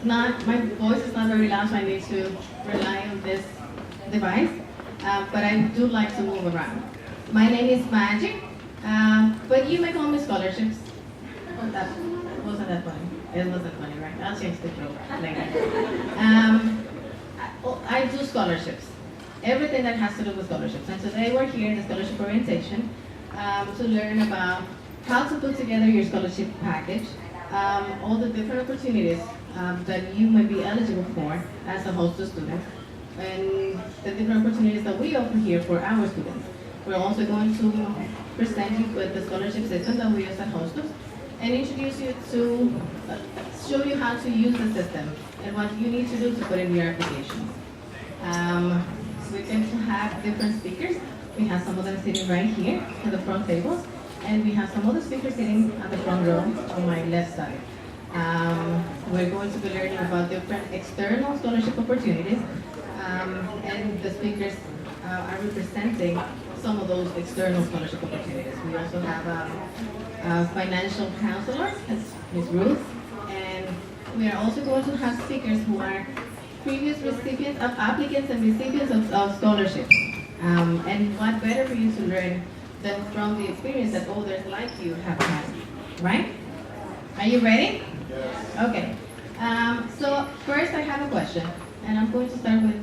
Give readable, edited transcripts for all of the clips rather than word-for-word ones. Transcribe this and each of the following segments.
not, my voice is not very loud, so I need to rely on this device, but I do like to move around. My name is Magic, but you may call me scholarships. Oh, that wasn't that funny. It wasn't funny, right? I'll change the joke later. I do scholarships. Everything that has to do with scholarships. And today we're here in the scholarship orientation to learn about how to put together your scholarship package, all the different opportunities that you may be eligible for as a Hostos student, and the different opportunities that we offer here for our students. We're also going to present you with the scholarship system that we use at Hostos and introduce you to, show you how to use the system and what you need to do to put in your applications. We're going to have different speakers. We have some of them sitting right here at the front tables, and we have some other speakers sitting at the front row on my left side. We're going to be learning about different external scholarship opportunities, and the speakers are representing some of those external scholarship opportunities. We also have a financial counselor, that's Ms. Ruth, and we are also going to have speakers who are previous recipients of applicants and recipients of scholarships. And what better for you to learn than from the experience that others like you have had, right? Are you ready? Yes. Okay. So first I have a question, and I'm going to start with,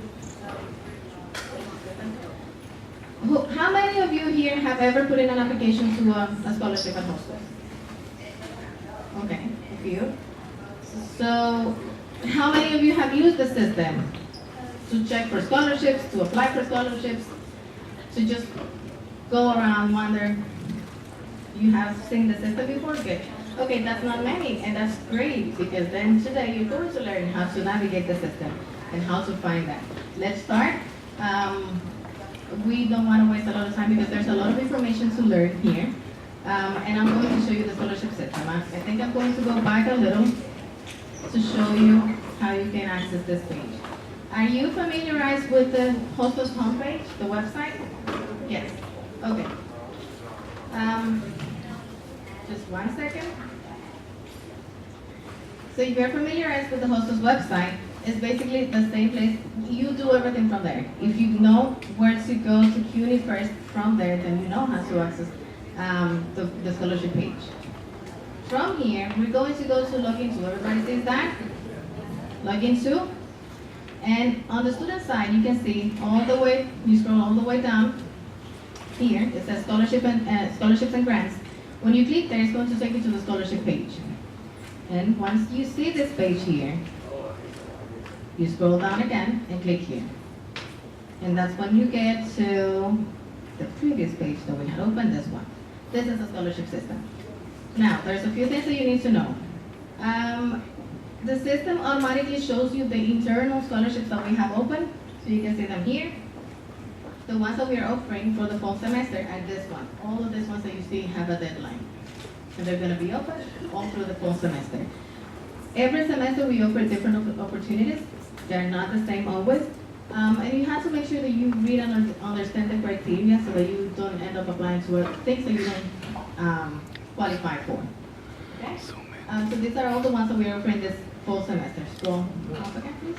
how many of you here have ever put in an application to a scholarship at Hostos? Okay, a few. So how many of you have used the system to check for scholarships, to apply for scholarships, to just go around, wonder? You have seen the system before? Good. Okay, that's not many, and that's great, because then today you're going to learn how to navigate the system and how to find that. Let's start. We don't want to waste a lot of time because there's a lot of information to learn here. And I'm going to show you the scholarship system. I think I'm going to go back a little to show you how you can access this page. Are you familiarized with the Hostos homepage, the website? Yes. Okay. Just 1 second. So if you're familiarized with the Hostos website, it's basically the same place. You do everything from there. If you know where to go to CUNY first from there, then you know how to access the scholarship page. From here, we're going to go to login to. Everybody sees that? Login to. And on the student side, you can see all the way, you scroll all the way down here. It says scholarships and grants. When you click there, it's going to take you to the scholarship page. And once you see this page here, you scroll down again and click here. And that's when you get to the previous page that we had opened, this one. This is the scholarship system. Now, there's a few things that you need to know. The system automatically shows you the internal scholarships that we have open, so you can see them here. The ones that we are offering for the fall semester are this one. All of these ones that you see have a deadline. And they're going to be open all through the fall semester. Every semester we offer different opportunities. They're not the same always. And you have to make sure that you read and understand the criteria so that you don't end up applying to things that you don't qualify for. Okay? So these are all the ones that we are offering this fall semester. Scroll up again, please.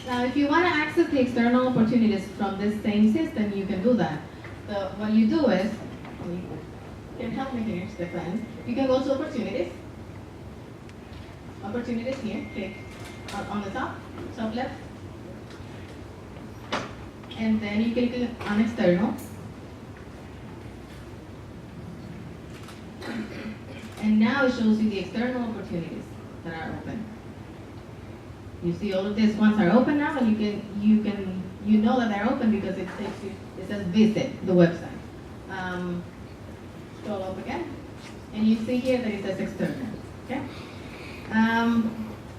Now, if you want to access the external opportunities from this same system, you can do that. So what you do is, you can help me here, Stefan. You can go to opportunities. Opportunities here, click on the top left. And then you can click on external. And now it shows you the external opportunities that are open. You see all of these ones are open now, and you know that they're open because it takes you, it says visit the website. Scroll up again, and you see here that it says external. Okay.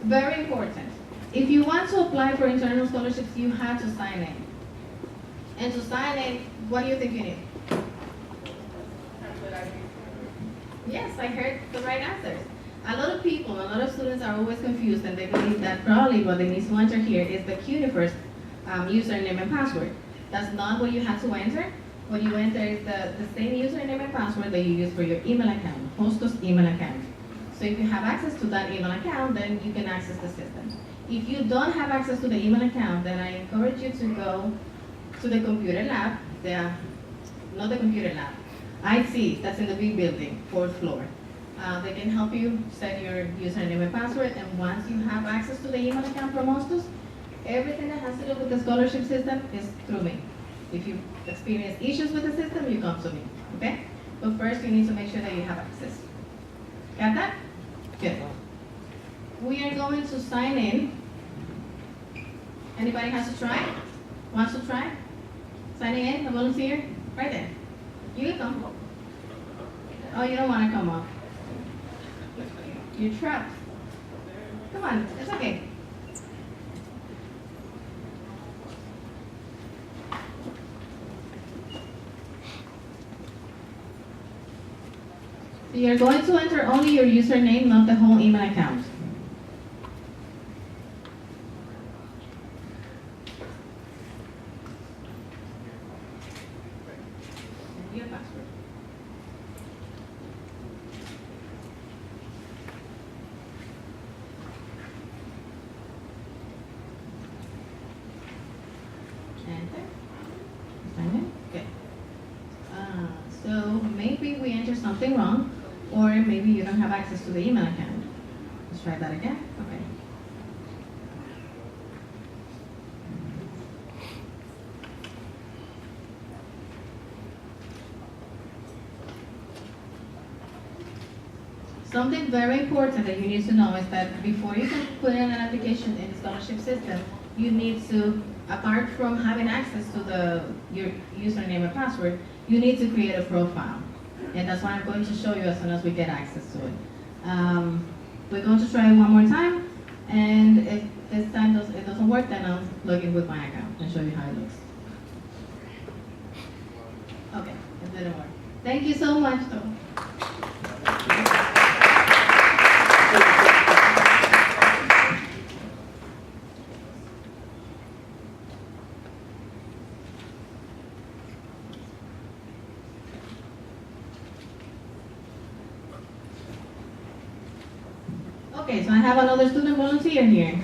Very important. If you want to apply for internal scholarships, you have to sign in. And to sign in, what do you think you need? Yes, I heard the right answers. A lot of people, a lot of students are always confused, and they believe that probably what they need to enter here is the CUNY-first username and password. That's not what you have to enter. What you enter is the same username and password that you use for your email account, Hostos email account. So if you have access to that email account, then you can access the system. If you don't have access to the email account, then I encourage you to go to the computer lab, not the computer lab, IT, that's in the big building, 4th floor. They can help you set your username and password, and once you have access to the email account from Hostos, everything that has to do with the scholarship system is through me. If you experience issues with the system, you come to me, okay? But first, you need to make sure that you have access. Got that? Good. We are going to sign in. Anybody has to try? Wants to try? Signing in, a volunteer? Right there. You can come. Oh, you don't want to come up. You're trapped. Come on, it's okay. So you're going to enter only your username, not the whole email account. And your password. Enter. Sign in. Good. So maybe we enter something wrong, or maybe you don't have access to the email account. Let's try that again. Okay. Something very important that you need to know is that before you can put in an application in the scholarship system, you need to, apart from having access to your username and password, you need to create a profile. And that's what I'm going to show you as soon as we get access to it. We're going to try it one more time, and if this time it doesn't work, then I'll log in with my account and show you how it looks. Okay, it didn't work. Thank you so much, though. Okay, so I have another student volunteer here.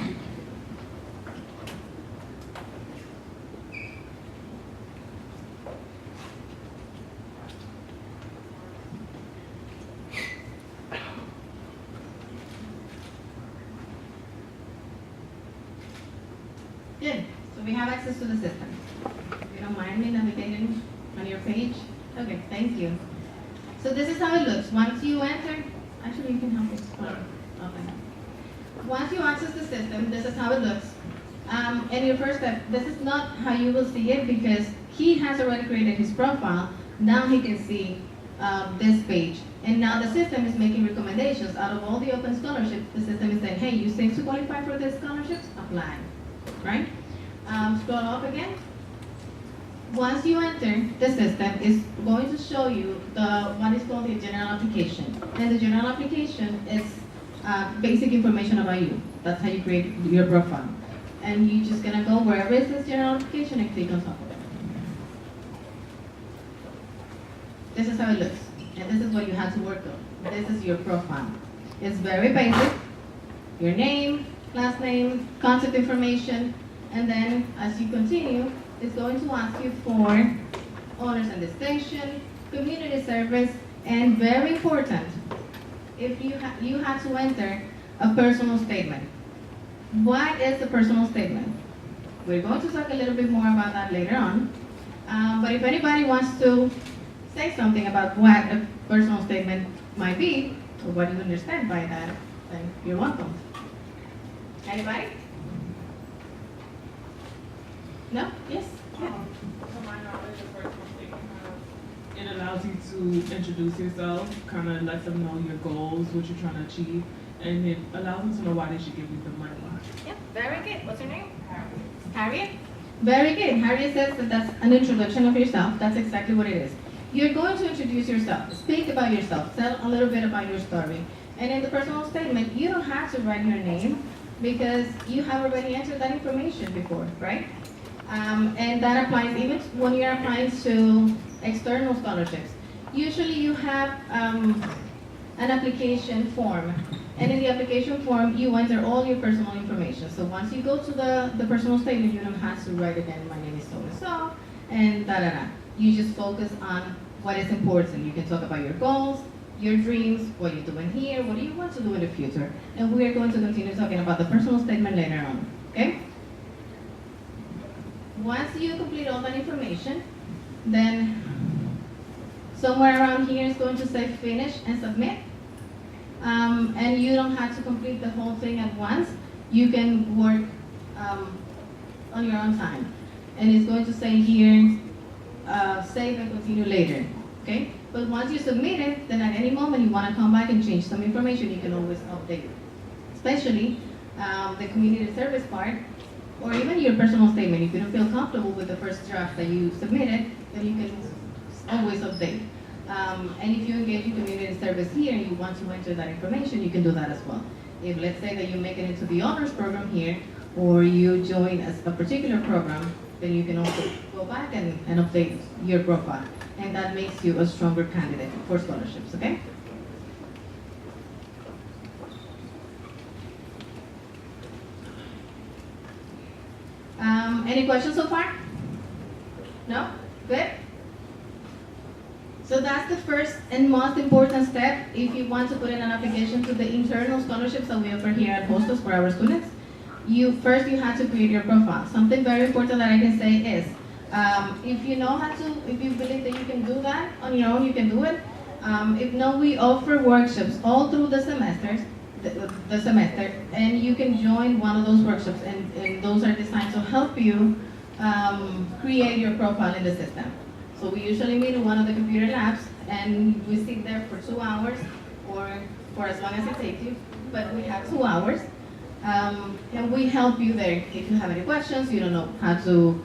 Good, so we have access to the system. If you don't mind me navigating on your page. Okay, thank you. So this is how it looks. Once you enter, actually you can help me explain. Okay. Once you access the system, this is how it looks. And your first step, this is not how you will see it because he has already created his profile. Now he can see this page. And now the system is making recommendations. Out of all the open scholarships, the system is saying, hey, you seem to qualify for these scholarships, apply, right? Scroll up again. Once you enter, the system is going to show you what is called the general application. And the general application is basic information about you. That's how you create your profile. And you're just gonna go wherever it says general application and click on top of it. This is how it looks. And this is what you have to work on. This is your profile. It's very basic. Your name, last name, contact information, and then as you continue, it's going to ask you for honors and distinction, community service, and very important, if you have to enter a personal statement. What is a personal statement? We're going to talk a little bit more about that later on. But if anybody wants to say something about what a personal statement might be, or what you understand by that, then you're welcome. Anybody? No? Yes? To my knowledge, a personal statement it allows you to introduce yourself, kind of lets them know your goals, what you're trying to achieve, and it allows them to know why they should give you the money. Yeah, very good. What's your name? Harriet. Very good. Harriet says that that's an introduction of yourself. That's exactly what it is. You're going to introduce yourself, speak about yourself, tell a little bit about your story. And in the personal statement, you don't have to write your name because you have already entered that information before, right? And that applies even when you're applying to external scholarships. Usually you have an application form. And in the application form, you enter all your personal information. So once you go to the personal statement, you don't have to write again, my name is so-and-so, and da-da-da. You just focus on what is important. You can talk about your goals, your dreams, what you're doing here, what do you want to do in the future. And we are going to continue talking about the personal statement later on, okay? Once you complete all that information, then somewhere around here is going to say finish and submit. And you don't have to complete the whole thing at once. You can work on your own time. And it's going to say here, save and continue later, okay? But once you submit it, then at any moment you want to come back and change some information, you can always update it. Especially the community service part, or even your personal statement. If you don't feel comfortable with the first draft that you submitted, then you can always update. And if you engage in community service here and you want to enter that information, you can do that as well. If let's say that you make it into the honors program here, or you join a particular program, then you can also go back and update your profile. And that makes you a stronger candidate for scholarships, okay? Any questions so far? No? Good? So that's the first and most important step if you want to put in an application to the internal scholarships that we offer here at Hostos for our students. First you have to create your profile. Something very important that I can say is, if you know how to, if you believe that you can do that on your own, you can do it. If not, we offer workshops all through the semesters, the semester, and you can join one of those workshops, and those are designed to help you create your profile in the system. So we usually meet in one of the computer labs, and we sit there for 2 hours, or for as long as it takes you, but we have 2 hours, and we help you there. If you have any questions, you don't know how to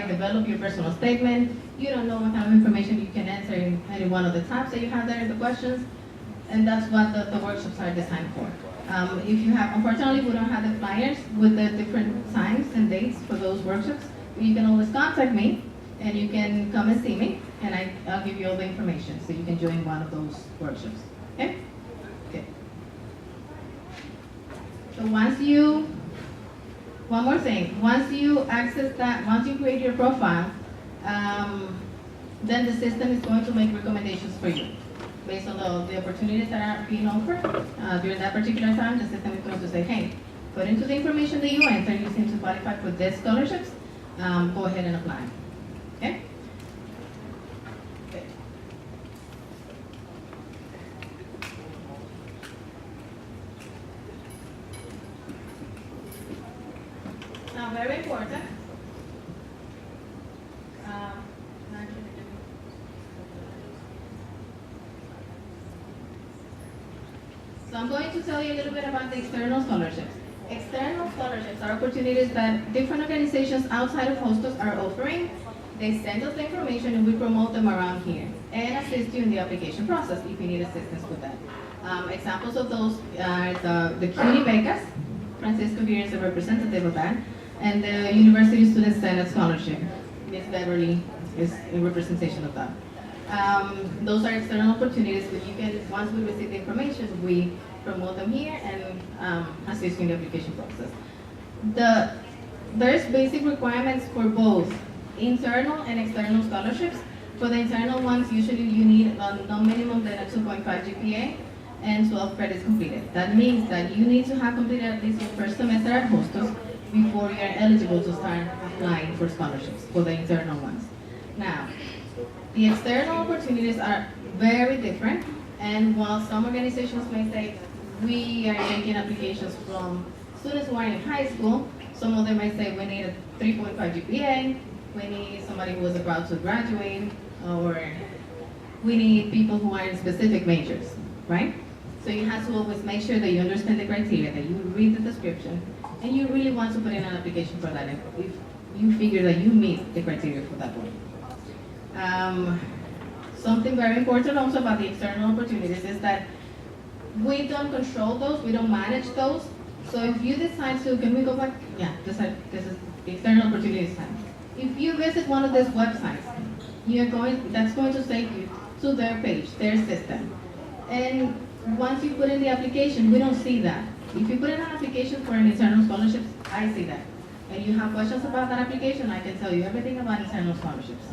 develop your personal statement, you don't know what kind of information you can answer in any one of the tabs that you have there, the questions, and that's what the workshops are designed for. If you have, unfortunately, we don't have the flyers with the different times and dates for those workshops. You can always contact me, and you can come and see me, and I'll give you all the information so you can join one of those workshops. Okay? Okay. So one more thing, once you access that, once you create your profile, then the system is going to make recommendations for you. Based on the opportunities that are being offered during that particular time, the system is going to say, hey, according to the information that you enter, you seem to qualify for these scholarships, go ahead and apply. Okay? Okay. Now, very important. So I'm going to tell you a little bit about the external scholarships. External scholarships are opportunities that different organizations outside of Hostos are offering. They send us the information and we promote them around here and assist you in the application process if you need assistance with that. Examples of those are the CUNY Becas. Francisco here is a representative of that. And the University Student Senate Scholarship. Ms. Beverly is in representation of that. Those are external opportunities, but you can, once we receive the information, we promote them here and assist you in the application process. There's basic requirements for both internal and external scholarships. For the internal ones, usually you need no minimum than a 2.5 GPA and 12 credits completed. That means that you need to have completed at least your first semester at Hostos before you're eligible to start applying for scholarships for the internal ones. Now, the external opportunities are very different, and while some organizations may say we are taking applications from students who are in high school, some of them may say we need a 3.5 GPA, we need somebody who is about to graduate, or we need people who are in specific majors, right? So you have to always make sure that you understand the criteria, that you read the description, and you really want to put in an application for that if you figure that you meet the criteria for that one. Something very important also about the external opportunities is that we don't control those, we don't manage those. So if you decide to, can we go back? Yeah, this is the external opportunities time. If you visit one of these websites, that's going to take you to their page, their system. And once you put in the application, we don't see that. If you put in an application for an internal scholarship, I see that. And you have questions about that application, I can tell you everything about internal scholarships.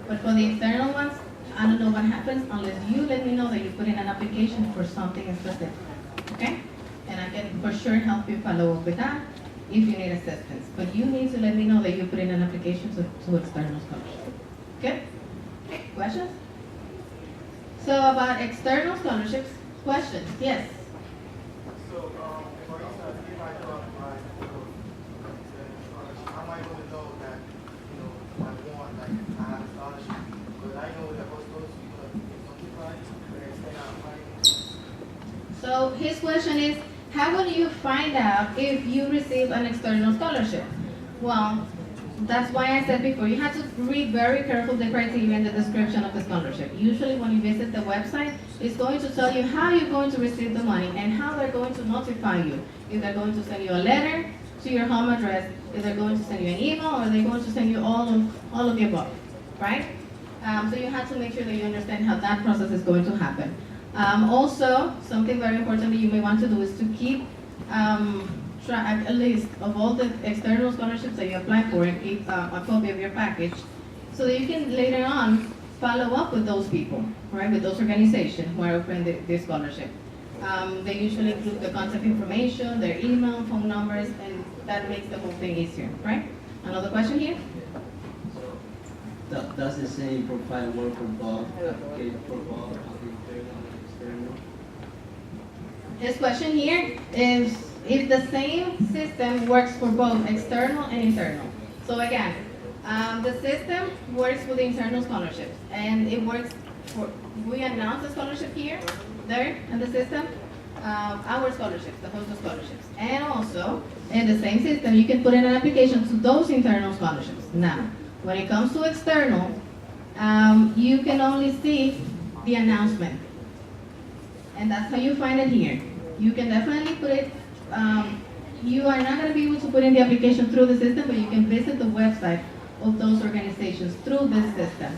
But for the external ones, I don't know what happens unless you let me know that you put in an application for something specific. Okay? And I can for sure help you follow up with that if you need assistance. But you need to let me know that you put in an application to external scholarship. Good? Questions? So about external scholarships, questions? Yes? So, for instance, if I go apply for scholarship, how am I going to know that, I want, like, I have a scholarship? Because I know that Hostos, it's notified, but instead I'm applying. So his question is, how will you find out if you receive an external scholarship? Well, that's why I said before, you have to read very carefully the criteria and the description of the scholarship. Usually when you visit the website, it's going to tell you how you're going to receive the money and how they're going to notify you. If they're going to send you a letter to your home address, if they're going to send you an email, or they're going to send you all of the above, right? So you have to make sure that you understand how that process is going to happen. Also, something very important that you may want to do is to keep a list of all the external scholarships that you apply for and keep a copy of your package so that you can later on follow up with those people, right, with those organizations who are offering the scholarship. They usually include the contact information, their email, phone numbers, and that makes the whole thing easier, right? Another question here? So, does the same profile work for both, application for both, internal and external? His question here is if the same system works for both external and internal. So again, the system works for the internal scholarships, and it works for, we announce the scholarship here, there, in the system, our scholarships, the Hostos scholarships. And also, in the same system, you can put in an application to those internal scholarships. Now, when it comes to external, you can only see the announcement. And that's how you find it here. You can definitely put it, you are not going to be able to put in the application through the system, but you can visit the website of those organizations through this system.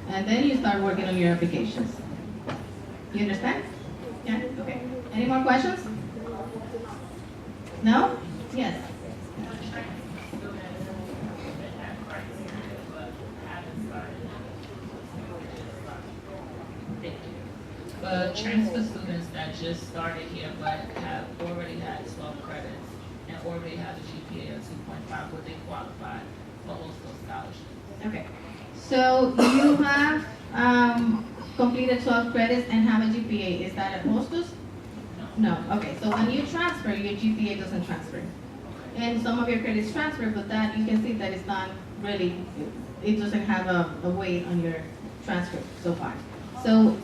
And then you start working on your applications. You understand? Yeah? Okay. Any more questions? No? Yes. Transfer students that just started here but have already had 12 credits and already have a GPA of 2.5, would they qualify for Hostos scholarships? Okay. So you have completed 12 credits and have a GPA. Is that at Hostos? No. Okay. So when you transfer, your GPA doesn't transfer. And some of your credits transfer, but that you can see that it's not really, it doesn't have a weight on your transfer so far. So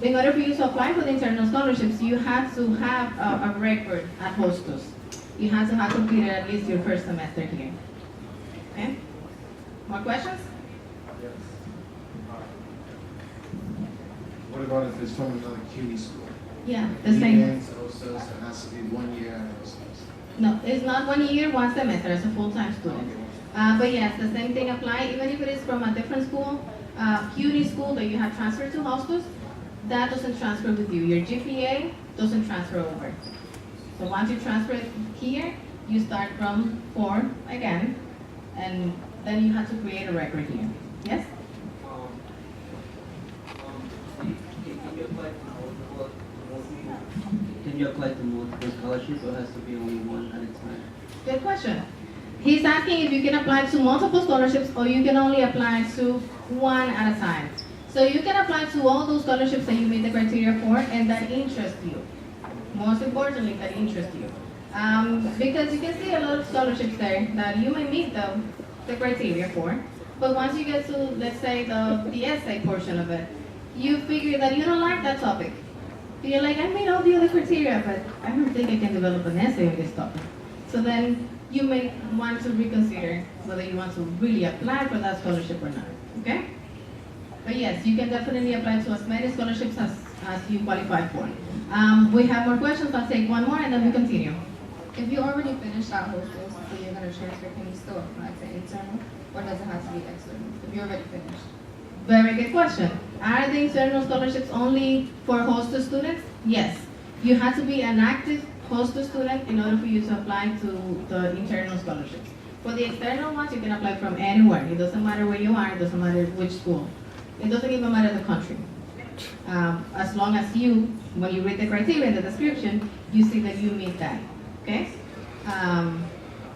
in order for you to apply for the internal scholarships, you have to have a record at Hostos. You have to have completed at least your first semester here. Okay? More questions? Yes. What about if it's from another CUNY school? Yeah, the same. Begins Hostos, it has to be 1 year at Hostos. No, it's not 1 year, 1 semester as a full-time student. But yes, the same thing applies, even if it is from a different school, CUNY school that you have transferred to Hostos, that doesn't transfer with you. Your GPA doesn't transfer over. So once you transfer it here, you start from 4 again, and then you have to create a record here. Yes? Can you apply to multiple scholarships or has to be only one at a time? Good question. He's asking if you can apply to multiple scholarships or you can only apply to one at a time. So you can apply to all those scholarships that you meet the criteria for and that interest you. Most importantly, that interest you. Because you can see a lot of scholarships there that you may meet the criteria for, but once you get to, let's say, the essay portion of it, you figure that you don't like that topic. You're like, I made all the other criteria, but I don't think I can develop an essay on this topic. So then you may want to reconsider whether you want to really apply for that scholarship or not, okay? But yes, you can definitely apply to as many scholarships as you qualify for. We have more questions, I'll take one more and then we continue. If you already finished at Hostos, so you're going to transfer, can you still apply to internal, or does it have to be external? If you already finished. Very good question. Are the internal scholarships only for Hostos students? Yes. You have to be an active Hostos student in order for you to apply to the internal scholarships. For the external ones, you can apply from anywhere. It doesn't matter where you are, it doesn't matter which school. It doesn't even matter the country. As long as you, when you read the criteria in the description, you see that you meet that, okay?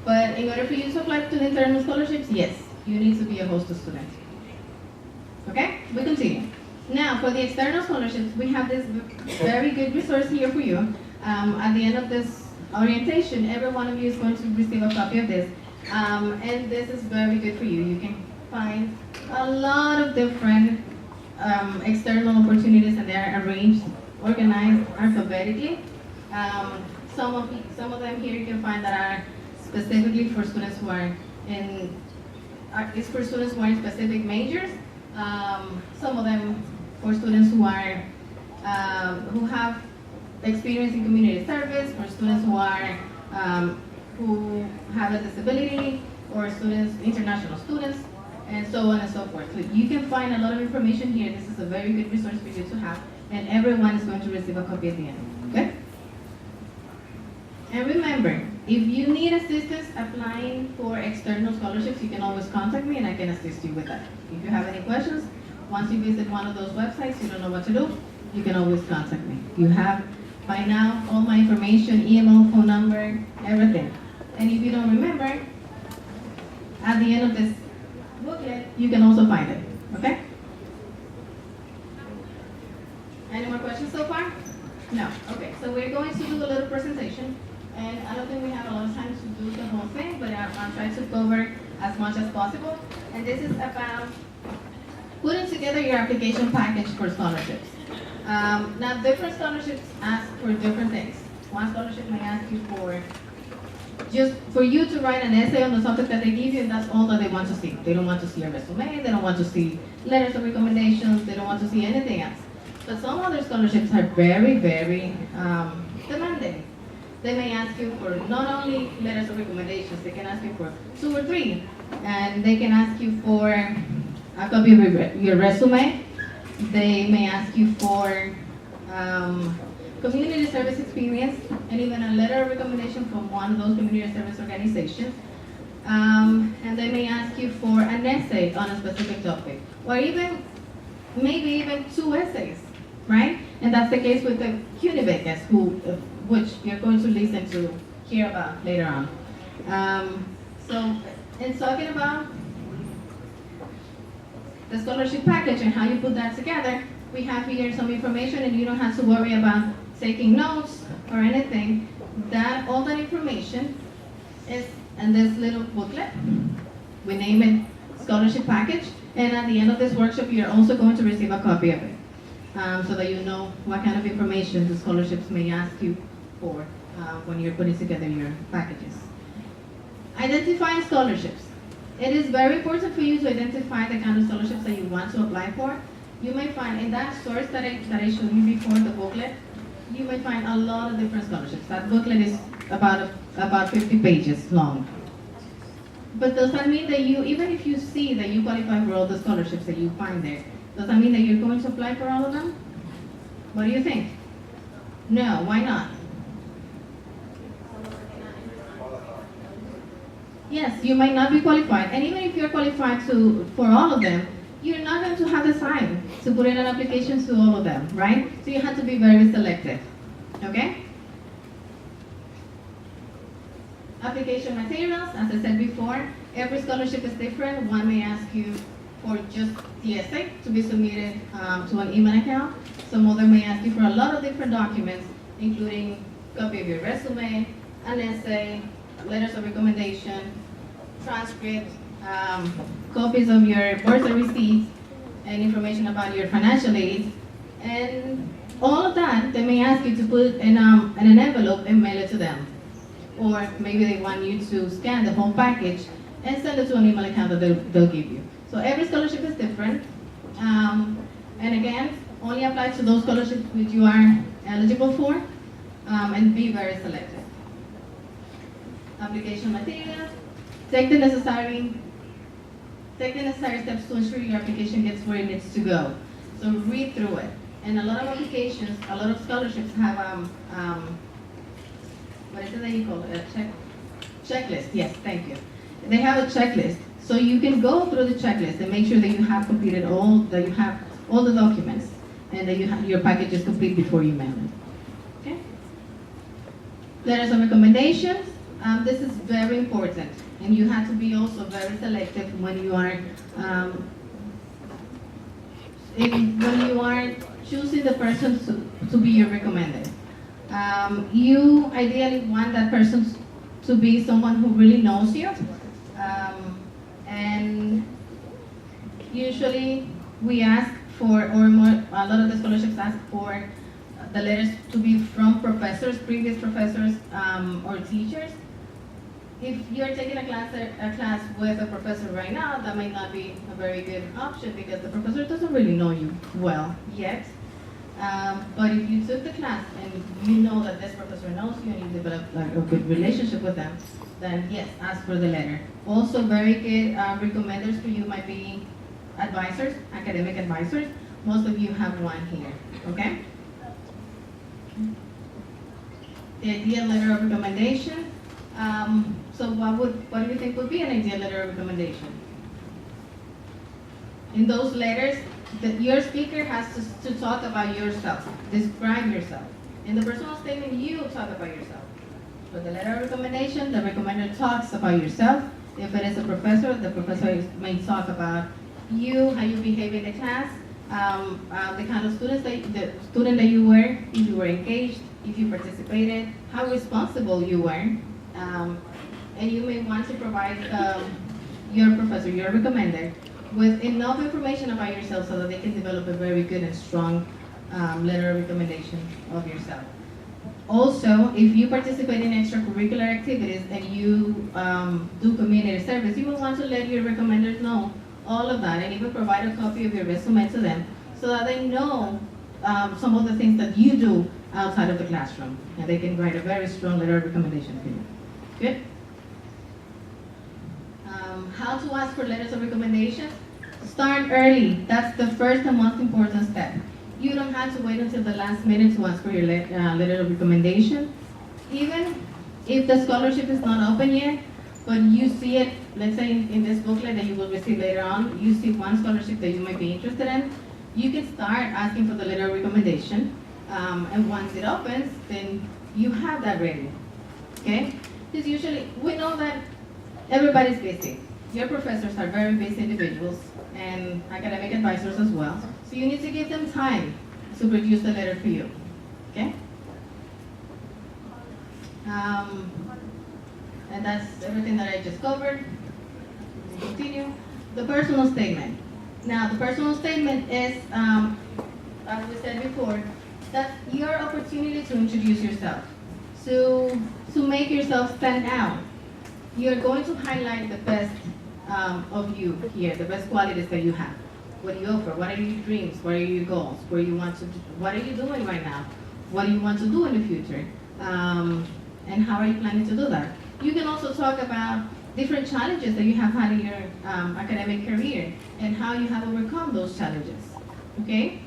But in order for you to apply to the internal scholarships, yes, you need to be a Hostos student. Okay, we continue. Now, for the external scholarships, we have this very good resource here for you. At the end of this orientation, every one of you is going to receive a copy of this. And this is very good for you. You can find a lot of different external opportunities, and they are arranged, organized alphabetically. Some of them here you can find that are specifically for students who are in, it's for students who are in specific majors. Some of them for students who are, who have experience in community service, for students who are, who have a disability, or students, international students, and so on and so forth. So you can find a lot of information here. This is a very good resource for you to have, and everyone is going to receive a copy at the end, okay? And remember, if you need assistance applying for external scholarships, you can always contact me and I can assist you with that. If you have any questions, once you visit one of those websites, you don't know what to do, you can always contact me. You have, by now, all my information, email, phone number, everything. And if you don't remember, at the end of this booklet, you can also find it, okay? Any more questions so far? No, okay, so we're going to do a little presentation. And I don't think we have a lot of time to do the whole thing, but I'll try to cover as much as possible. And this is about putting together your application package for scholarships. Now, different scholarships ask for different things. One scholarship may ask you for just for you to write an essay on the subject that they give you, and that's all that they want to see. They don't want to see a resume, they don't want to see letters of recommendations, they don't want to see anything else. But some other scholarships are very, very demanding. They may ask you for not only letters of recommendations, they can ask you for 2 or 3. And they can ask you for a copy of your resume. They may ask you for community service experience, and even a letter of recommendation from one of those community service organizations. And they may ask you for an essay on a specific topic, or even, maybe even 2 essays, right? And that's the case with the CUNY beques, which you're going to listen to, hear about later on. So, in talking about the scholarship package and how you put that together, we have here some information, and you don't have to worry about taking notes or anything. All that information is in this little booklet. We name it scholarship package, and at the end of this workshop, you're also going to receive a copy of it, so that you know what kind of information the scholarships may ask you for when you're putting together your packages. Identifying scholarships. It is very important for you to identify the kind of scholarships that you want to apply for. You may find in that source that I showed you before, the booklet, you may find a lot of different scholarships. That booklet is about 50 pages long. But does that mean that even if you see that you qualify for all the scholarships that you find there, does that mean that you're going to apply for all of them? What do you think? No, why not? Yes, you might not be qualified, and even if you're qualified for all of them, you're not going to have the time to put in an application to all of them, right? So you have to be very selective, okay? Application materials, as I said before, every scholarship is different. One may ask you for just the essay to be submitted to an email account. Some other may ask you for a lot of different documents, including copy of your resume, an essay, letters of recommendation, transcript, copies of your bursary receipts, and information about your financial aid. And all of that, they may ask you to put in an envelope and mail it to them. Or maybe they want you to scan the whole package and send it to an email account that they'll give you. So every scholarship is different. And again, only apply to those scholarships which you are eligible for, and be very selective. Application materials. Take the necessary steps to ensure your application gets where it needs to go. So So read through it. And a lot of applications, a lot of scholarships have, what is it that you call it, checklist, yes, thank you. They have a checklist, so you can go through the checklist and make sure that you have completed that you have all the documents, and that your package is complete before you mail it. Okay? Letters of recommendations, this is very important, and you have to be also very selective when you are choosing the person to be your recommender. You ideally want that person to be someone who really knows you, and usually we ask for, or more, a lot of the scholarships ask for the letters to be from professors, previous professors, or teachers. If you're taking a class with a professor right now, that might not be a very good option because the professor doesn't really know you well yet. But if you took the class and you know that this professor knows you and you develop like a good relationship with them, then yes, ask for the letter. Also, very good recommenders for you might be advisors, academic advisors. Most of you have one here, okay? The ideal letter of recommendation. So what do you think would be an ideal letter of recommendation? In those letters, your speaker has to talk about yourself, describe yourself. In the personal statement, you talk about yourself. For the letter of recommendation, the recommender talks about yourself. If it is a professor, the professor may talk about you, how you behave in the class, the kind of student that you were, if you were engaged, if you participated, how responsible you were. And you may want to provide your professor, your recommender, with enough information about yourself so that they can develop a very good and strong letter of recommendation of yourself. Also, if you participate in extracurricular activities and you do community service, you will want to let your recommenders know all of that and even provide a copy of your resume to them so that they know some of the things that you do outside of the classroom, and they can write a very strong letter of recommendation for you. Good? How to ask for letters of recommendation? Start early. That's the first and most important step. You don't have to wait until the last minute to ask for your letter of recommendation. Even if the scholarship is not open yet, but you see it, let's say in this booklet that you will receive later on, you see one scholarship that you might be interested in, you can start asking for the letter of recommendation. And once it opens, then you have that ready. Okay? Because usually, we know that everybody's busy. Your professors are very busy individuals, and academic advisors as well. So you need to give them time to produce the letter for you. Okay? And that's everything that I just covered. We'll continue. The personal statement. Now, the personal statement is, as we said before, that's your opportunity to introduce yourself, to make yourself stand out. You're going to highlight the best of you here, the best qualities that you have. What do you offer? What are your dreams? What are your goals? What are you doing right now? What do you want to do in the future? And how are you planning to do that? You can also talk about different challenges that you have had in your academic career and how you have overcome those challenges. Okay?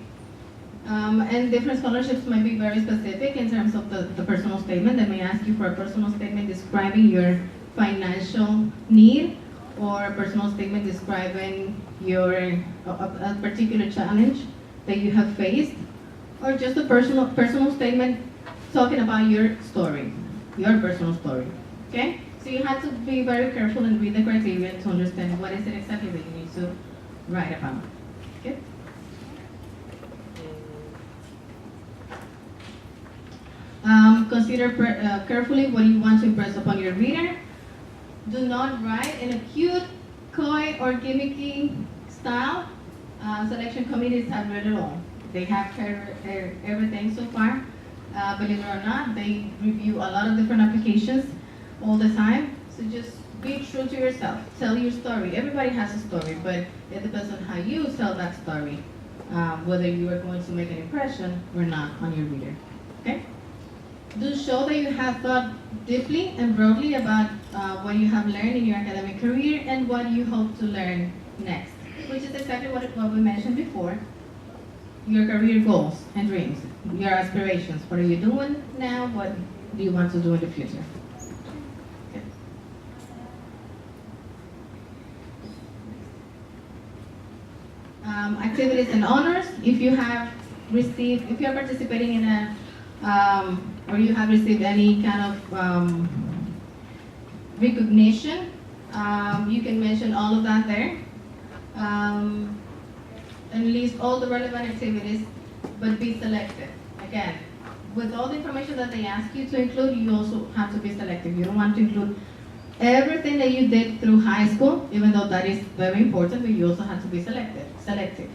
And different scholarships might be very specific in terms of the personal statement. They may ask you for a personal statement describing your financial need, or a personal statement describing a particular challenge that you have faced, or just a personal statement talking about your story, your personal story. Okay? So you have to be very careful and read the criteria to understand what is it exactly that you need to write about. Okay? Consider carefully what you want to impress upon your reader. Do not write in a cute, coy, or gimmicky style. Selection committees have read it all. They have heard everything so far. Believe it or not, they review a lot of different applications all the time. So just be true to yourself. Tell your story. Everybody has a story, but it depends on how you tell that story, whether you are going to make an impression or not on your reader. Okay? Do show that you have thought deeply and broadly about what you have learned in your academic career and what you hope to learn next, which is exactly what we mentioned before. your career goals and dreams, your aspirations. What are you doing now? What do you want to do in the future? Okay. Activities and honors. If you have received, if you are participating in a, or you have received any kind of recognition, you can mention all of that there. And list all the relevant activities, but be selective. Again, with all the information that they ask you to include, you also have to be selective. You don't want to include everything that you did through high school, even though that is very important, but you also have to be selective.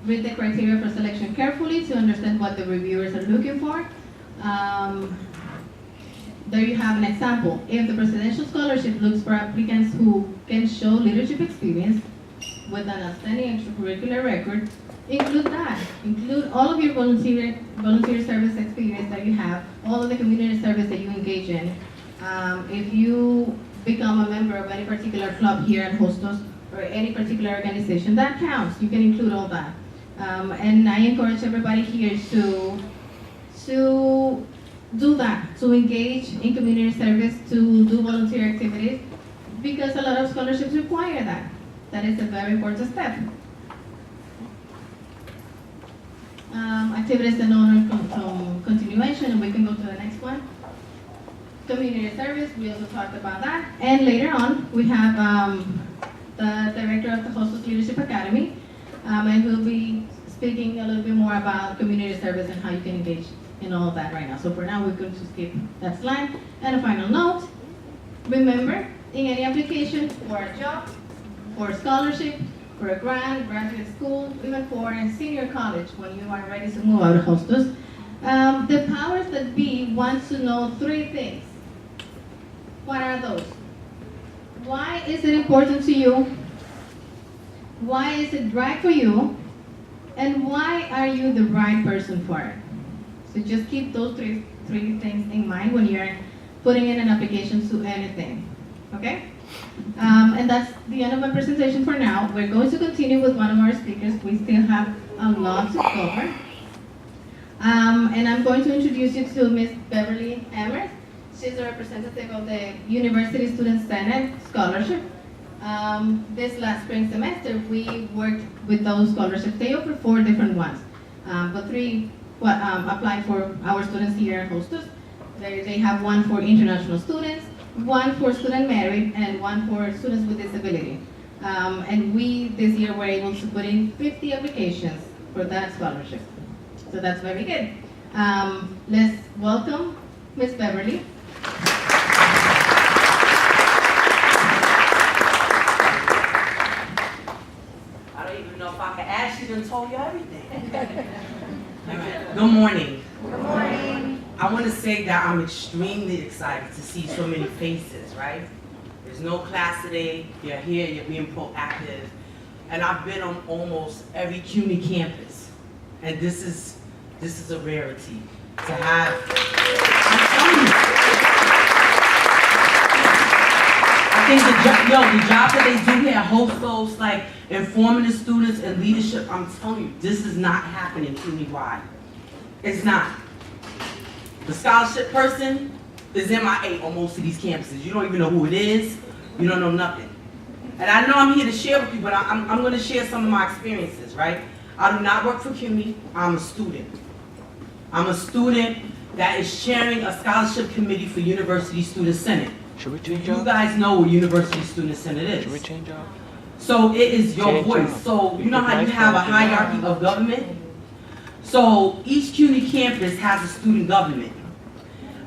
Read the criteria for selection carefully to understand what the reviewers are looking for. There you have an example. If the presidential scholarship looks for applicants who can show leadership experience with an outstanding extracurricular record, include that. Include all of your volunteer service experience that you have, all of the community service that you engage in. If you become a member of any particular club here at Hostos or any particular organization, that counts. You can include all that. And I encourage everybody here to do that, to engage in community service, to do volunteer activities, because a lot of scholarships require that. That is a very important step. Activities and honor continuation, and we can go to the next one. Community service, we also talked about that. And later on, we have the director of the Hostos Leadership Academy, and we'll be speaking a little bit more about community service and how you can engage in all of that right now. So for now, we're going to skip that slide. And a final note, remember, in any application for a job, for a scholarship, for a grant, graduate school, even for a senior college, when you are ready to move out of Hostos, the powers that be want to know three things. What are those? Why is it important to you? Why is it right for you? And why are you the right person for it? So just keep those three things in mind when you're putting in an application to anything, okay? And that's the end of my presentation for now. We're going to continue with one of our speakers. We still have a lot to cover. And I'm going to introduce you to Ms. Beverly Emers. She's a representative of the University Student Senate Scholarship. This last spring semester, we worked with those scholarships. They offer 4 different ones, but 3 applied for our students here at Hostos. They have one for international students, one for student merit, and one for students with disability. And we, this year, were able to put in 50 applications for that scholarship. So that's very good. Let's welcome Ms. Beverly. I don't even know if I can ask you to tell you everything. Good morning. Good morning. I want to say that I'm extremely excited to see so many faces, right? There's no class today. You're here, you're being proactive. And I've been on almost every CUNY campus. And this is a rarity to have. I'm telling you. I think the job that they do here at Hostos, like informing the students and leadership, I'm telling you, this is not happening CUNY-wide. It's not. The scholarship person is MIA on most of these campuses. You don't even know who it is. You don't know nothing. And I know I'm here to share with you, but I'm going to share some of my experiences, right? I do not work for CUNY. I'm a student. I'm a student that is chairing a scholarship committee for University Student Senate. Should we change You up? guys know what University Student Senate is. Should we change up? So it is your Change voice. up. So you know how you have a hierarchy of government? So each CUNY campus has a student government.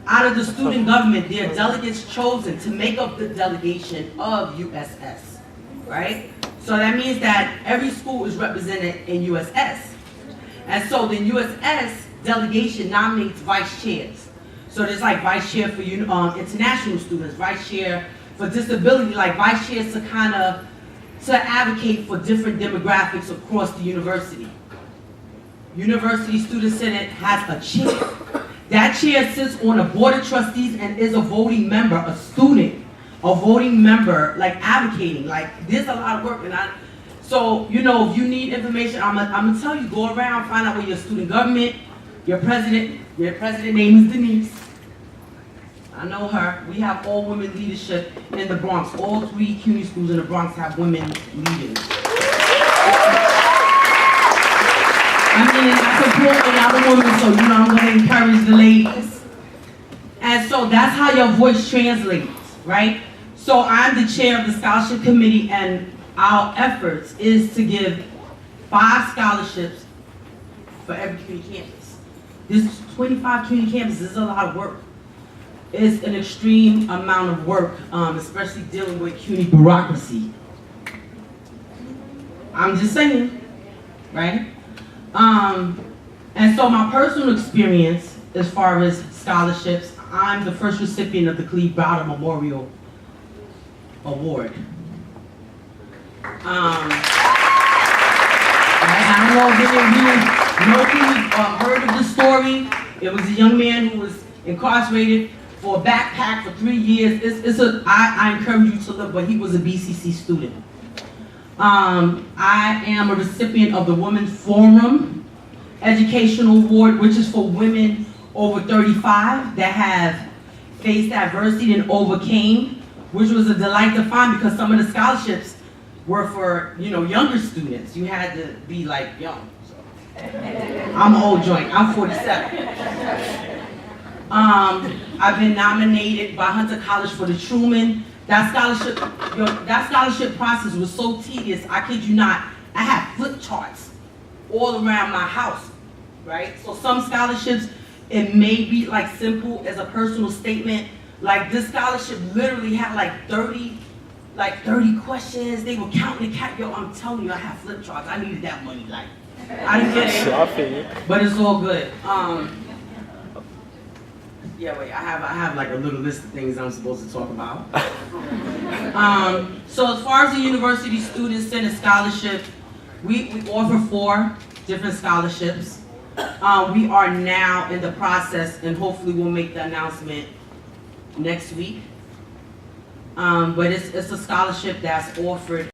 Out of the student government, there are delegates chosen to make up the delegation of USS, right? So that means that every school is represented in USS. And so the USS delegation nominates vice chairs. So there's like vice chair for international students, vice chair for disability, like vice chairs to kind of advocate for different demographics across the university. University Student Senate has a chair. That chair sits on a board of trustees and is a voting member, a student, a voting member, like advocating. Like there's a lot of work, and So, you know, if you need information, I'm gonna tell you, go around, find out where your student government, your president name is Denise. I know her. We have all women leadership in the Bronx. All 3 CUNY schools in the Bronx have women leaders. I mean, I support another woman, so you know I'm gonna encourage the ladies. And so that's how your voice translates, right? So I'm the chair of the scholarship committee, and our efforts is to give 5 scholarships for every CUNY campus. This 25 CUNY campuses is a lot of work. It's an extreme amount of work, especially dealing with CUNY bureaucracy. I'm just saying, right? And so my personal experience as far as scholarships, I'm the first recipient of the Cleve Browder Memorial Award. I don't know if any of you heard of the story. It was a young man who was incarcerated for a backpack for 3 years. I encourage you to look, but he was a BCC student. I am a recipient of the Women's Forum Educational Award, which is for women over 35 that have faced adversity and overcame, which was a delight to find because some of the scholarships were for, you know, younger students. You had to be like young. So. I'm an old joint. I'm 47. I've been nominated by Hunter College for the Truman. That scholarship process was so tedious, I kid you not, I had flip charts all around my house, right? So some scholarships, it may be like simple as a personal statement. Like this scholarship literally had like 30 questions. They were counting the cat. Yo, I'm telling you, I have flip charts. I needed that money. Like, I didn't get it, but it's all good. Yeah, wait, I have like a little list of things I'm supposed to talk about. So as far as the University Student Center Scholarship, we offer 4 different scholarships. We are now in the process, and hopefully we'll make the announcement next week. But it's a scholarship that's offered